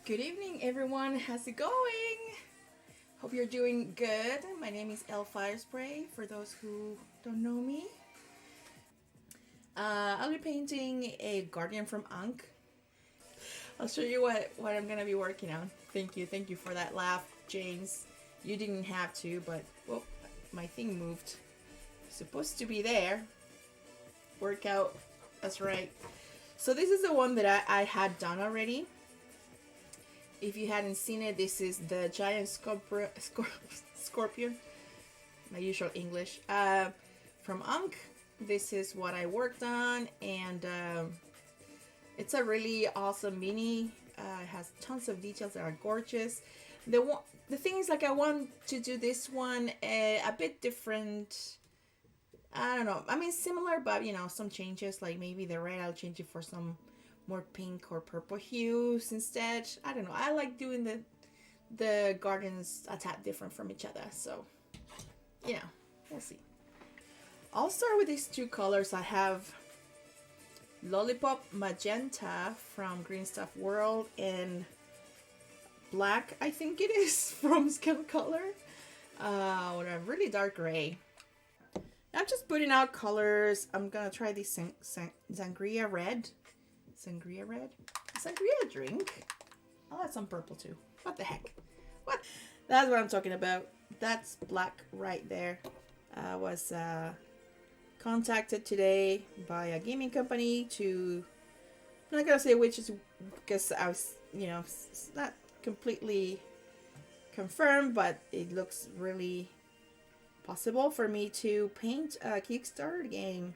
Good evening, everyone. How's it going? Hope you're doing good. My name is Elle FireSpray, for those who don't know me. I'll be painting a guardian from Ankh. I'll show you what I'm gonna be working on. Thank you for that laugh, James. You didn't have to, but whoop, my thing moved. Supposed to be there. Workout. That's right. So this is the one that I had done already. If you hadn't seen it, this is the giant scorpion. My usual English. From Ankh. This is what I worked on, and it's a really awesome mini. It has tons of details that are gorgeous. The thing is, like, I want to do this one a bit different. I don't know. I mean, similar, but some changes. Like maybe the red, I'll change it for some more pink or purple hues instead. I don't know. I like doing the gardens a tad different from each other. So, we'll see. I'll start with these two colors. I have Lollipop Magenta from Green Stuff World and Black, I think it is, from Scale Color. With a really dark gray. I'm just putting out colors. I'm gonna try this Sangria Red. Sangria drink. I'll add some purple too. What the heck? What? That's what I'm talking about. That's black right there. I was contacted today by a gaming company to, I'm not gonna say which, is because I was, it's not completely confirmed, but it looks really possible for me to paint a Kickstarter game.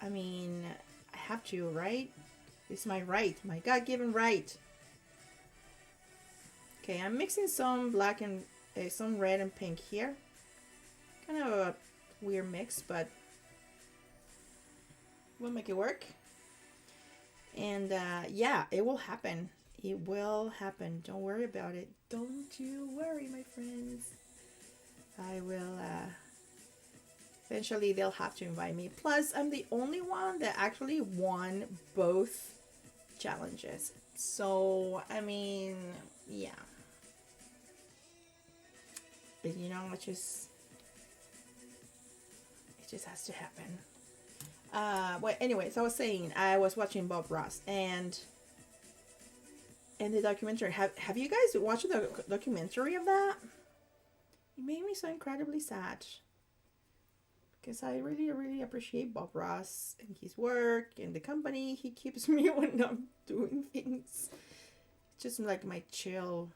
I mean, I have to, right? It's my right, my God-given right. Okay, I'm mixing some black and some red and pink here. Kind of a weird mix, but we'll make it work. And yeah, it will happen. It will happen. Don't worry about it. Don't you worry, my friends. I will eventually they'll have to invite me. Plus, I'm the only one that actually won both challenges. So, I mean, yeah. But it just has to happen. Well, anyways, I was saying I was watching Bob Ross and the documentary. Have you guys watched the documentary of that? It made me so incredibly sad. Because I really appreciate Bob Ross and his work and the company he keeps me when I'm doing things. It's just like my chill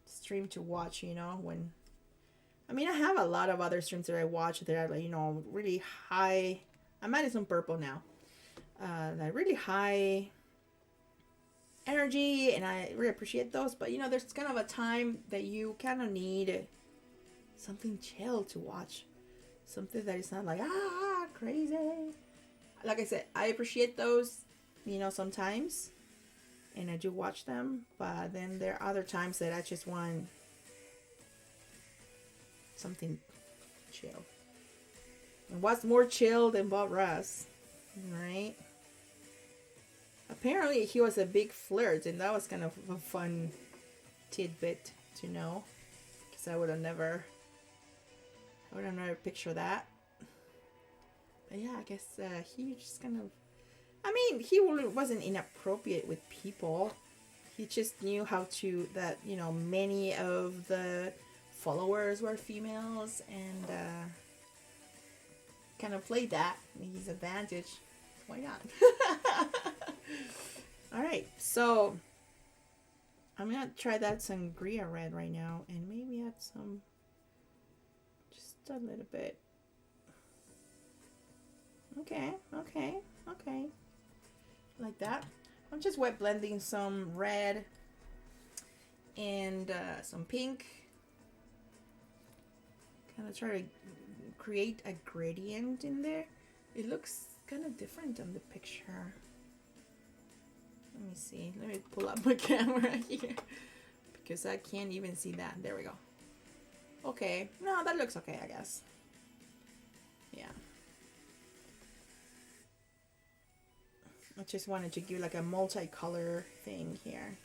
stream to watch, when... I mean, I have a lot of other streams that I watch that are, like, really high... I'm adding some purple now. Like really high energy, and I really appreciate those. But, there's kind of a time that you kind of need something chill to watch. Something that is not like, crazy. Like I said, I appreciate those, sometimes. And I do watch them. But then there are other times that I just want something chill. And what's more chill than Bob Ross? Right? Apparently he was a big flirt. And that was kind of a fun tidbit to know. Because I would have never picture that. But yeah, I guess he just kind of... I mean, he wasn't inappropriate with people. He just knew how to... That, many of the followers were females, and kind of played that in his advantage. Why not? All right, so I'm gonna try that sangria red right now, and maybe add some, just a little bit. Okay, okay, okay, like that. I'm just wet blending some red and some pink. Kind of try to create a gradient in there. It looks kind of different on the picture. Let me see. Let me pull up my camera here because I can't even see that. There we go. Okay. No, that looks okay, I guess. Yeah. I just wanted to give like a multicolor thing here.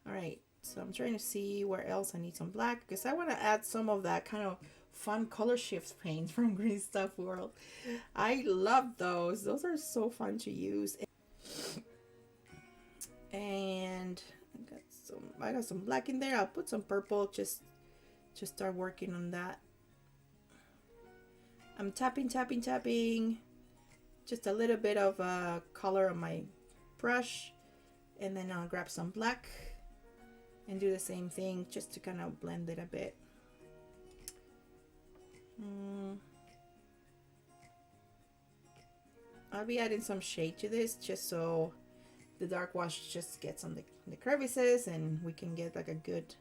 All right, so I'm trying to see where else I need some black because I want to add some of that kind of fun color shifts paint from Green Stuff World. I love those. Those are so fun to use. And I got some black in there. I'll put some purple just start working on that. I'm tapping just a little bit of color on my brush, and then I'll grab some black and do the same thing just to kind of blend it a bit. I'll be adding some shade to this just so the dark wash just gets on the crevices and we can get like a good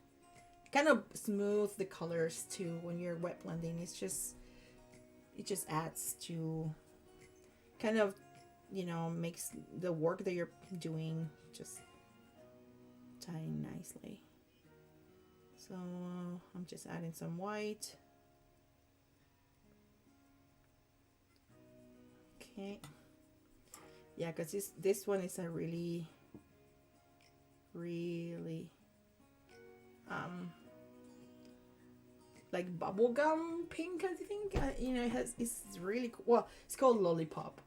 kind of smooth the colors too when you're wet blending. It just adds to kind of, you know, makes the work that you're doing just tying nicely. So I'm just adding some white. Okay. Yeah, because this one is a really like bubblegum pink, I think. You know, it's really cool. Well, it's called Lollipop.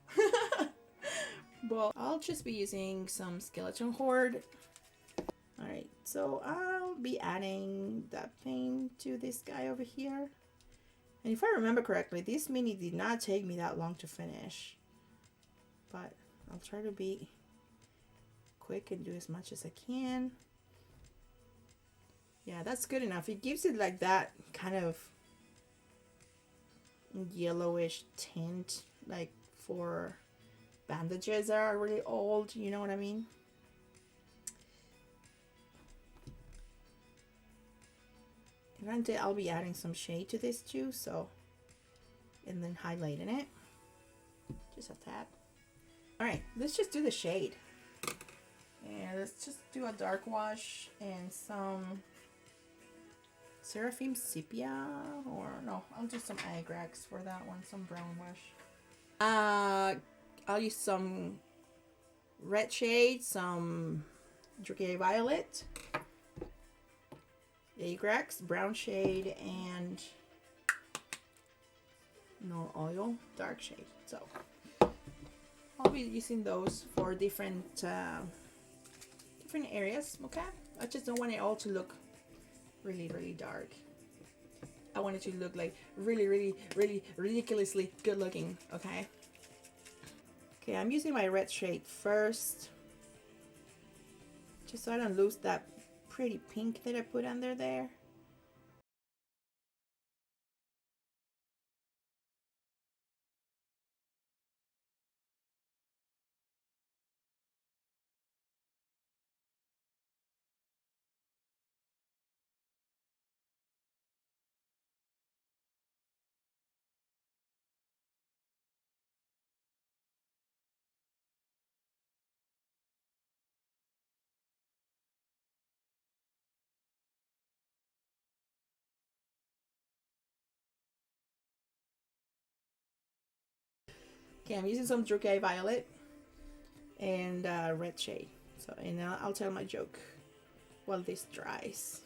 Well, I'll just be using some skeleton horde. Alright, so I'll be adding that paint to this guy over here. And if I remember correctly, this mini did not take me that long to finish. But I'll try to be quick and do as much as I can. Yeah, that's good enough. It gives it like that kind of yellowish tint, like for bandages that are really old, you know what I mean? Granted, I'll be adding some shade to this too, so, and then highlighting it, just a tad. All right, let's just do the shade. And let's just do a dark wash and some Seraphim Sepia, or no, I'll do some Agrax for that one, some brown wash. I'll use some red shade, some Drake Violet, Agrax, brown shade, and no oil, dark shade. So I'll be using those for different areas. Okay, I just don't want it all to look really, really dark. I want it to look like really, really, really ridiculously good looking, okay? Okay, I'm using my red shade first. Just so I don't lose that pretty pink that I put under there. Okay, I'm using some Drukai Violet and red shade. So, and I'll tell my joke while this dries.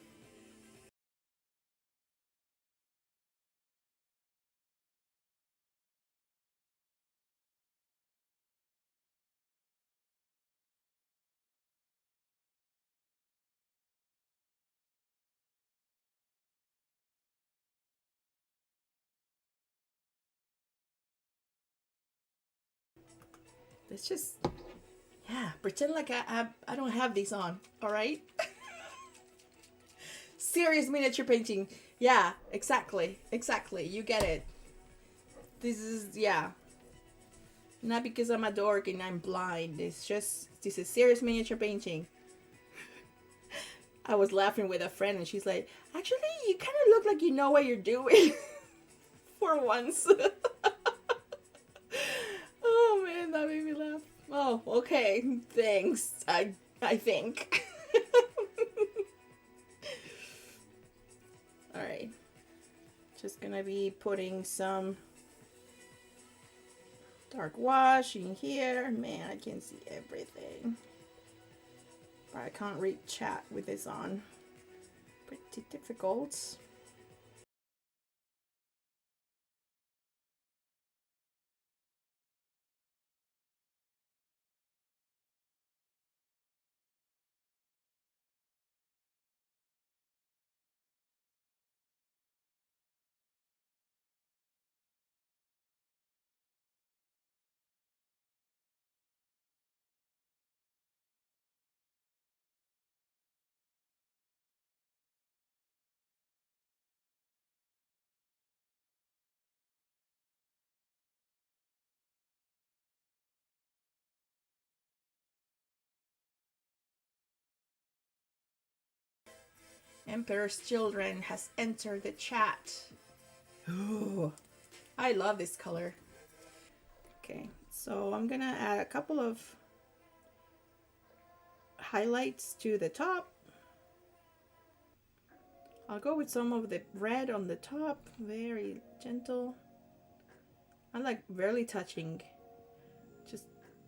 Let's just, yeah, pretend like I don't have these on, all right? Serious miniature painting. Yeah, exactly, exactly. You get it. This is, yeah. Not because I'm a dork and I'm blind. It's just, this is serious miniature painting. I was laughing with a friend and she's like, actually, you kind of look like you know what you're doing. For once. Oh man, that made me laugh. Oh, okay. Thanks. I think. Alright. Just gonna be putting some dark wash in here. Man, I can see everything. But I can't read chat with this on. Pretty difficult. Emperor's Children has entered the chat. Ooh, I love this color. Okay, so I'm gonna add a couple of highlights to the top. I'll go with some of the red on the top, very gentle. I'm like barely touching, just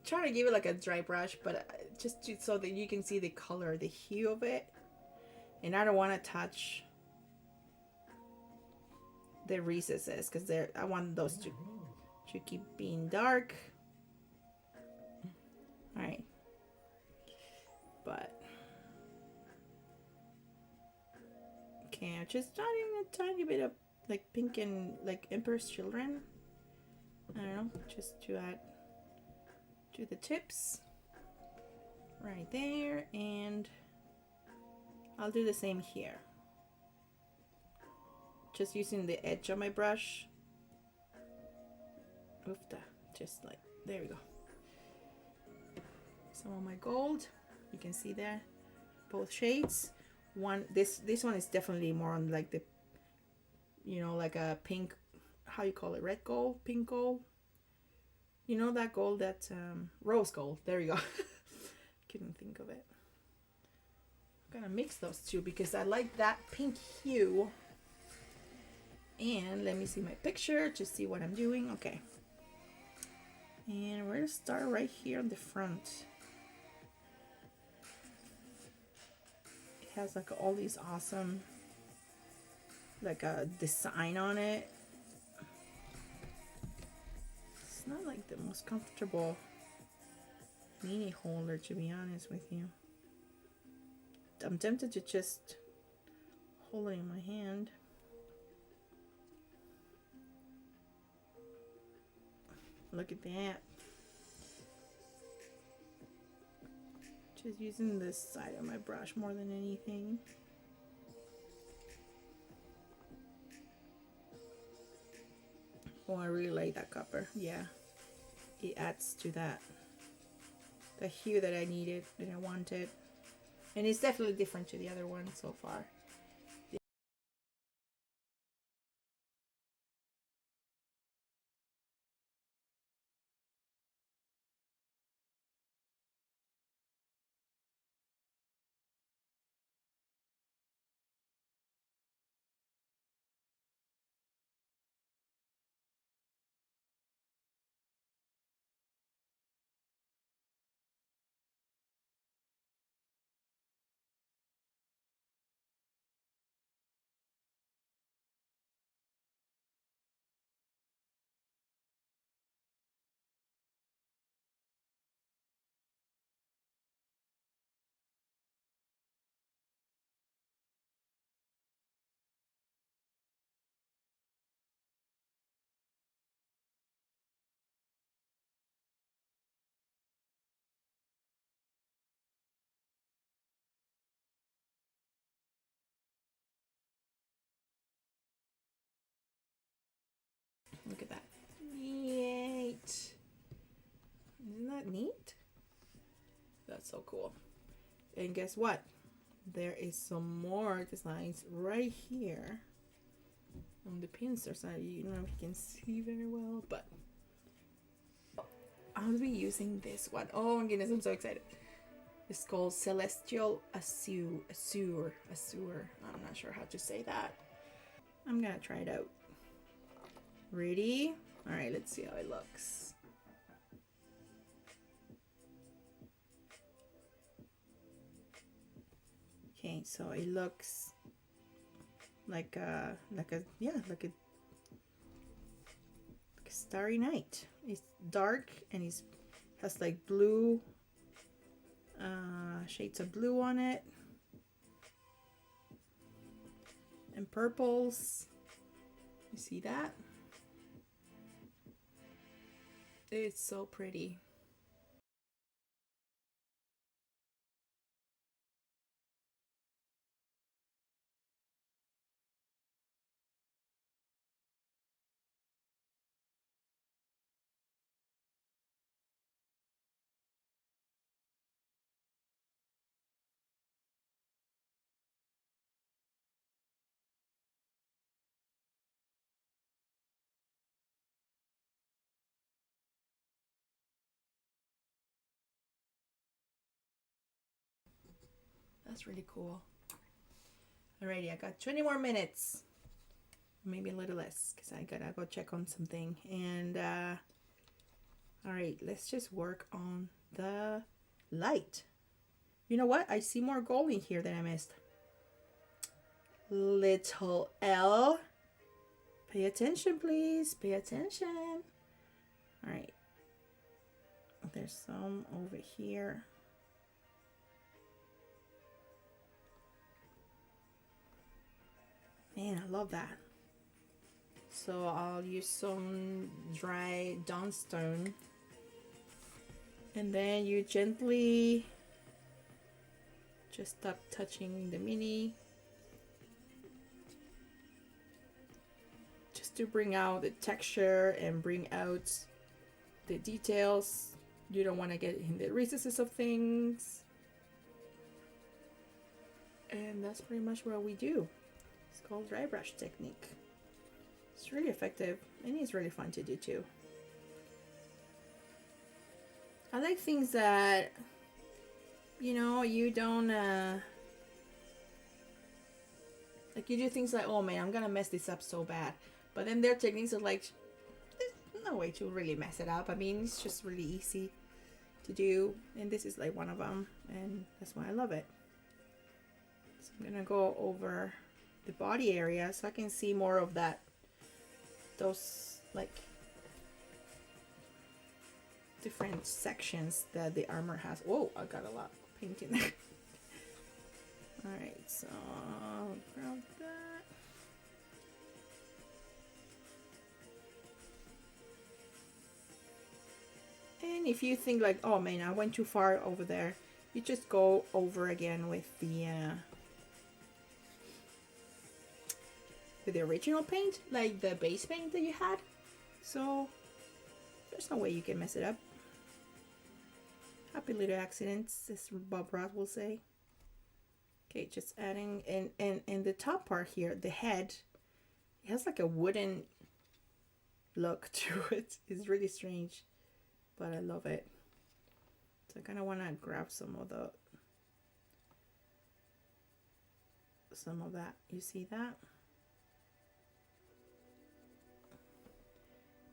trying to give it like a dry brush, but just so that you can see the color, the hue of it. And I don't want to touch the recesses because I want those to keep being dark. All right, but okay, I'm just adding a tiny bit of like pink and like Emperor's Children. I don't know, just to add to the tips right there, and I'll do the same here. Just using the edge of my brush. Oofta, just like, there we go. Some of my gold, you can see there, both shades. This one is definitely more on like the, you know, like a pink, how you call it, red gold, pink gold. You know that gold, that rose gold. There you go. Couldn't think of it. I'm gonna mix those two because I like that pink hue. And let me see my picture to see what I'm doing. Okay. And we're gonna start right here on the front. It has like all these awesome, like a design on it. It's not like the most comfortable mini holder, to be honest with you. I'm tempted to just hold it in my hand. Look at that. Just using this side of my brush more than anything. Oh, I really like that copper. Yeah, it adds to that, the hue that I needed, that I wanted. And it's definitely different to the other one so far. Look at that. Neat. Isn't that neat? That's so cool. And guess what? There is some more designs right here on the pincer side. You don't know if you can see very well, but I'll be using this one. Oh my goodness, I'm so excited. It's called Celestial Azure. I'm not sure how to say that. I'm gonna try it out. Ready? All right, let's see how it looks. Okay, so it looks like a starry night. It's dark and it has like blue shades of blue on it and purples. You see that? It's so pretty. That's really cool. Alrighty, I got 20 more minutes. Maybe a little less because I gotta go check on something. And alright, let's just work on the light. You know what? I see more gold in here than I missed. Little Elle. Pay attention, please. Pay attention. Alright. There's some over here. Man, I love that. So I'll use some dry dawnstone. And then you gently just stop touching the mini. Just to bring out the texture and bring out the details. You don't want to get in the recesses of things. And that's pretty much what we do. It's called dry brush technique. It's really effective and it's really fun to do too. I like things that, you know, you don't like, you do things like, oh man, I'm gonna mess this up so bad, but then their techniques are like, there's no way to really mess it up. I mean, it's just really easy to do, and this is like one of them, and that's why I love it. So I'm gonna go over the body area so I can see more of that, those like different sections that the armor has. Whoa, I got a lot of paint in there. Alright, so I'll grab that. And if you think like, oh man, I went too far over there, you just go over again with the original paint, like the base paint that you had. So there's no way you can mess it up. Happy little accidents, as Bob Ross will say. Okay, just adding, and the top part here, the head, it has like a wooden look to it. It's really strange, but I love it. So I kind of want to grab some of that. You see that?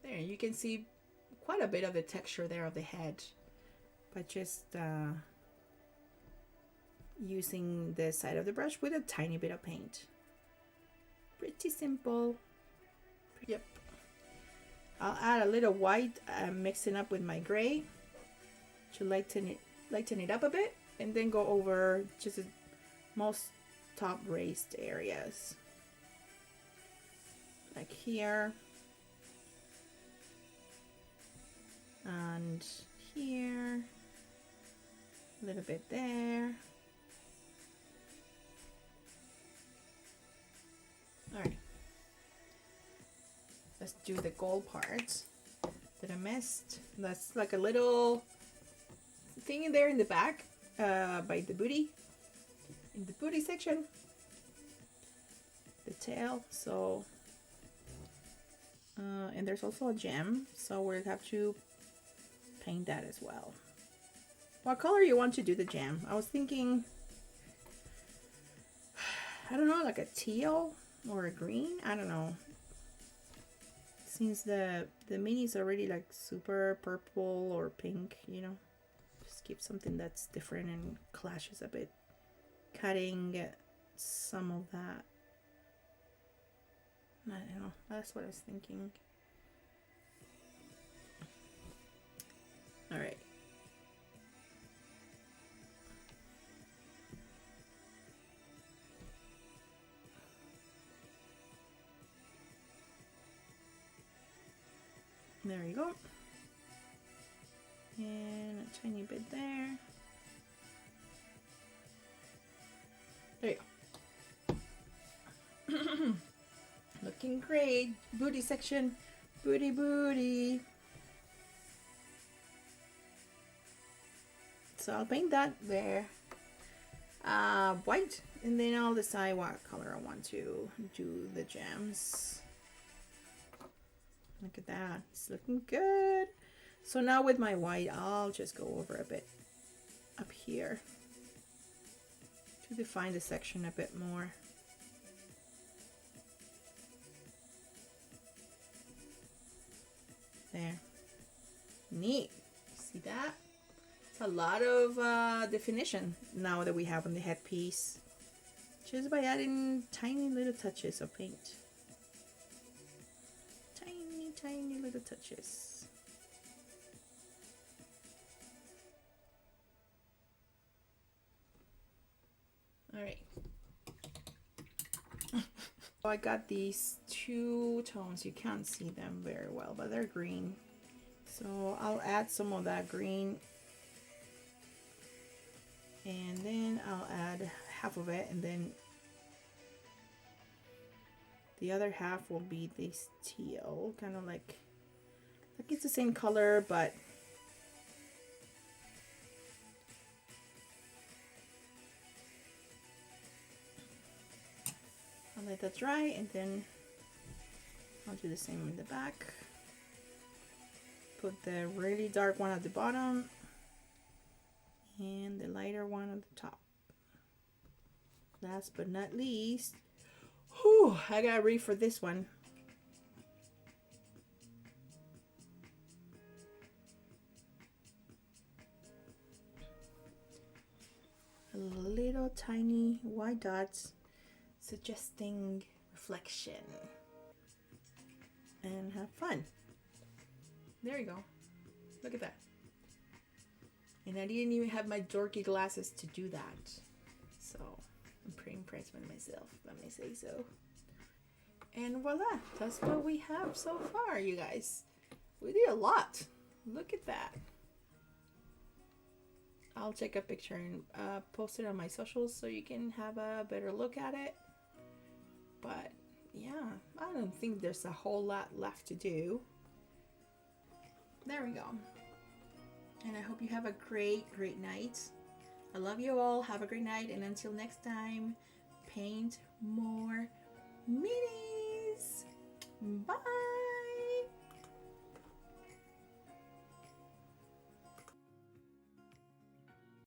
There, you can see quite a bit of the texture there of the head, but just using the side of the brush with a tiny bit of paint. Pretty simple. Yep. I'll add a little white, mixing up with my gray to lighten it up a bit, and then go over just the most top raised areas, like here and here, a little bit there. All right, let's do the gold part that I missed. That's like a little thing in there in the back, by the booty, in the booty section, the tail. So and there's also a gem, so we'll have to paint that as well. What color you want to do the gem? I was thinking, I don't know, like a teal or a green. I don't know, since the mini's already like super purple or pink, you know, just keep something that's different and clashes a bit. Cutting some of that, I don't know, that's what I was thinking. All right. There you go. And a tiny bit there. There you go. Looking great. Booty section. Booty, booty. So I'll paint that there. White. And then I'll decide what color I want to do the gems. Look at that. It's looking good. So now with my white, I'll just go over a bit up here to define the section a bit more. There. Neat. See that? It's a lot of definition now that we have on the headpiece, just by adding tiny little touches of paint. Tiny little touches. All right. So I got these two tones. You can't see them very well, but they're green. So I'll add some of that green, and then I'll add half of it, and then the other half will be this teal, kind of like it's the same color, but I'll let that dry, and then I'll do the same in the back. Put the really dark one at the bottom and the lighter one at the top. Last but not least, whew, I gotta read for this one. Little tiny white dots suggesting reflection. And have fun. There you go. Look at that. And I didn't even have my dorky glasses to do that. So I'm pretty impressed with myself, let me say so. And voila, that's what we have so far, you guys. We did a lot. Look at that. I'll take a picture and post it on my socials so you can have a better look at it. But yeah, I don't think there's a whole lot left to do. There we go. And I hope you have a great night. I love you all. Have a great night. And until next time, paint more minis. Bye.